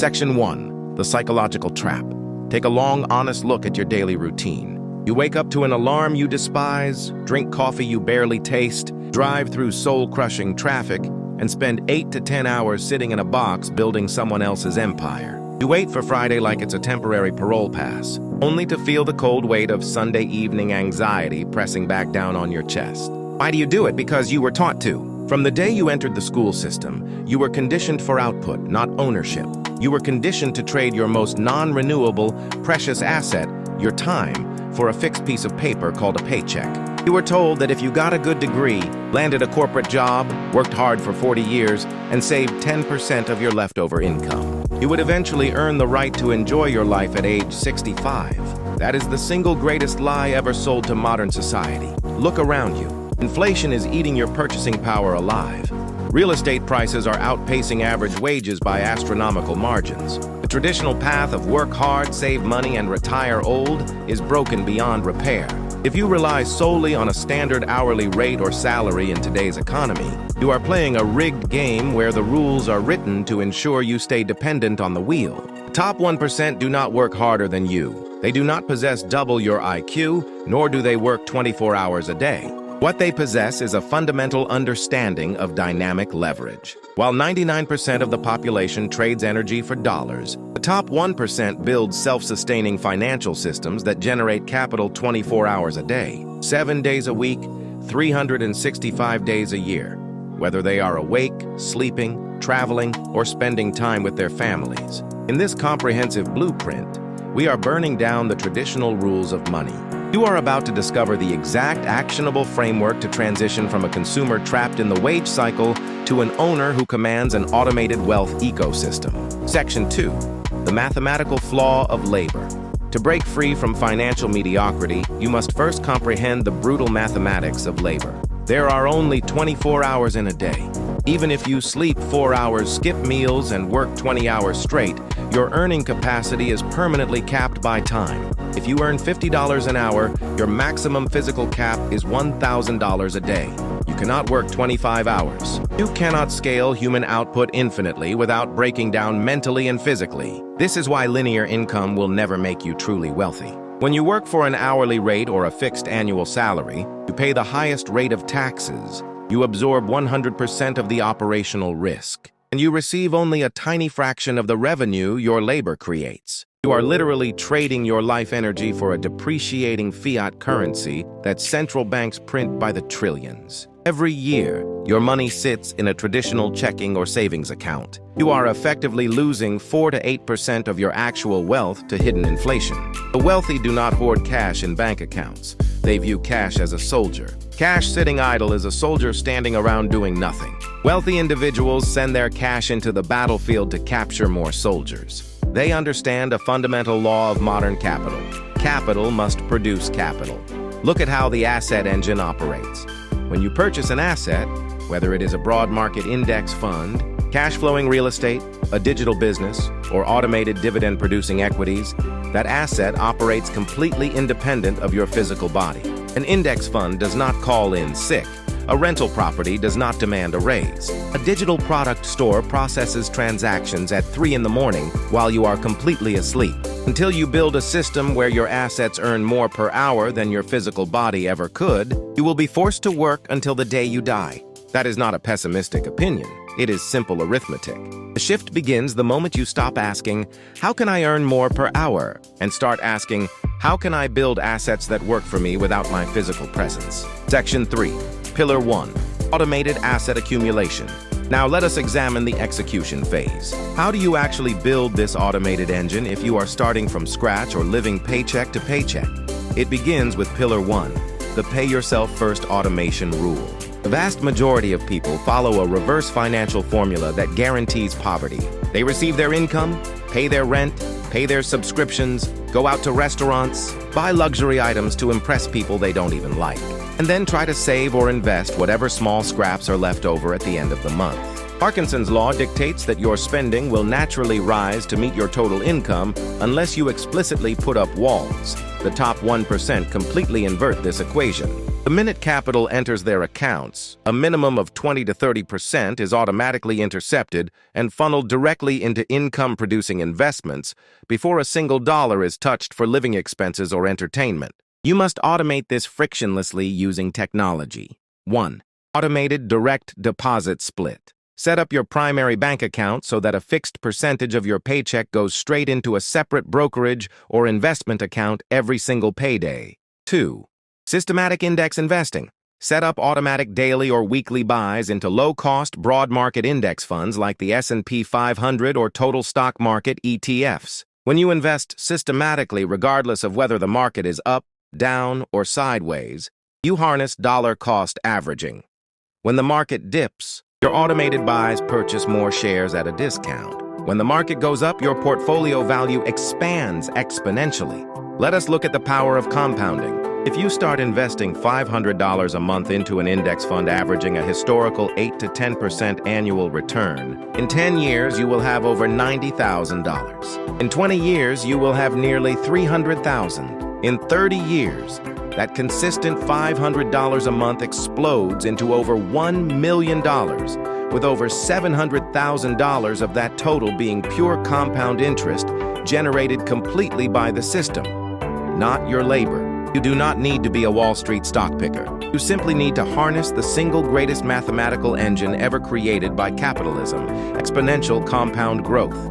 Section 1. The psychological trap. Take a long, honest look at your daily routine. You wake up to an alarm you despise, drink coffee you barely taste, drive through soul-crushing traffic, and spend 8 to 10 hours sitting in a box building someone else's empire. You wait for Friday like it's a temporary parole pass, only to feel the cold weight of Sunday evening anxiety pressing back down on your chest. Why do you do it? Because you were taught to. From the day you entered the school system, you were conditioned for output, not ownership. You were conditioned to trade your most non-renewable, precious asset, your time, for a fixed piece of paper called a paycheck. You were told that if you got a good degree, landed a corporate job, worked hard for 40 years, and saved 10% of your leftover income, you would eventually earn the right to enjoy your life at age 65. That is the single greatest lie ever sold to modern society. Look around you. Inflation is eating your purchasing power alive. Real estate prices are outpacing average wages by astronomical margins. The traditional path of work hard, save money, and retire old is broken beyond repair. If you rely solely on a standard hourly rate or salary in today's economy, you are playing a rigged game where the rules are written to ensure you stay dependent on the wheel. The top 1% do not work harder than you. They do not possess double your IQ, nor do they work 24 hours a day. What they possess is a fundamental understanding of dynamic leverage. While 99% of the population trades energy for dollars, the top 1% builds self-sustaining financial systems that generate capital 24 hours a day, 7 days a week, 365 days a year, whether they are awake, sleeping, traveling, or spending time with their families. In this comprehensive blueprint, we are burning down the traditional rules of money. You are about to discover the exact actionable framework to transition from a consumer trapped in the wage cycle to an owner who commands an automated wealth ecosystem. Section 2. The mathematical flaw of labor. To break free from financial mediocrity, you must first comprehend the brutal mathematics of labor. There are only 24 hours in a day. Even if you sleep 4 hours, skip meals, and work 20 hours straight, your earning capacity is permanently capped by time. If you earn $50 an hour, your maximum physical cap is $1,000 a day. You cannot work 25 hours. You cannot scale human output infinitely without breaking down mentally and physically. This is why linear income will never make you truly wealthy. When you work for an hourly rate or a fixed annual salary, you pay the highest rate of taxes. You absorb 100% of the operational risk, and you receive only a tiny fraction of the revenue your labor creates. You are literally trading your life energy for a depreciating fiat currency that central banks print by the trillions. Every year, your money sits in a traditional checking or savings account. You are effectively losing 4 to 8% of your actual wealth to hidden inflation. The wealthy do not hoard cash in bank accounts. They view cash as a soldier. Cash sitting idle is a soldier standing around doing nothing. Wealthy individuals send their cash into the battlefield to capture more soldiers. They understand a fundamental law of modern capital. Capital must produce capital. Look at how the asset engine operates. When you purchase an asset, whether it is a broad market index fund, cash-flowing real estate, a digital business, or automated dividend-producing equities, that asset operates completely independent of your physical body. An index fund does not call in sick. A rental property does not demand a raise. A digital product store processes transactions at 3 in the morning while you are completely asleep. Until you build a system where your assets earn more per hour than your physical body ever could, you will be forced to work until the day you die. That is not a pessimistic opinion. It is simple arithmetic. The shift begins the moment you stop asking, "How can I earn more per hour?" and start asking, "How can I build assets that work for me without my physical presence?" Section 3. Pillar 1. Automated asset accumulation. Now let us examine the execution phase. How do you actually build this automated engine if you are starting from scratch or living paycheck to paycheck? It begins with Pillar 1, the pay yourself first automation rule. The vast majority of people follow a reverse financial formula that guarantees poverty. They receive their income, pay their rent, pay their subscriptions, go out to restaurants, buy luxury items to impress people they don't even like, and then try to save or invest whatever small scraps are left over at the end of the month. Parkinson's law dictates that your spending will naturally rise to meet your total income unless you explicitly put up walls. The top 1% completely invert this equation. The minute capital enters their accounts, a minimum of 20 to 30% is automatically intercepted and funneled directly into income-producing investments before a single dollar is touched for living expenses or entertainment. You must automate this frictionlessly using technology. 1. Automated direct deposit split. Set up your primary bank account so that a fixed percentage of your paycheck goes straight into a separate brokerage or investment account every single payday. 2. Systematic index investing. Set up automatic daily or weekly buys into low-cost, broad market index funds like the S&P 500 or total stock market ETFs. When you invest systematically, regardless of whether the market is up, down, or sideways, you harness dollar-cost averaging. When the market dips, your automated buys purchase more shares at a discount. When the market goes up, your portfolio value expands exponentially. Let us look at the power of compounding. If you start investing $500 a month into an index fund averaging a historical 8 to 10% annual return, in 10 years you will have over $90,000. In 20 years you will have nearly $300,000. In 30 years, that consistent $500 a month explodes into over $1 million, with over $700,000 of that total being pure compound interest generated completely by the system, not your labor. You do not need to be a Wall Street stock picker. You simply need to harness the single greatest mathematical engine ever created by capitalism, exponential compound growth.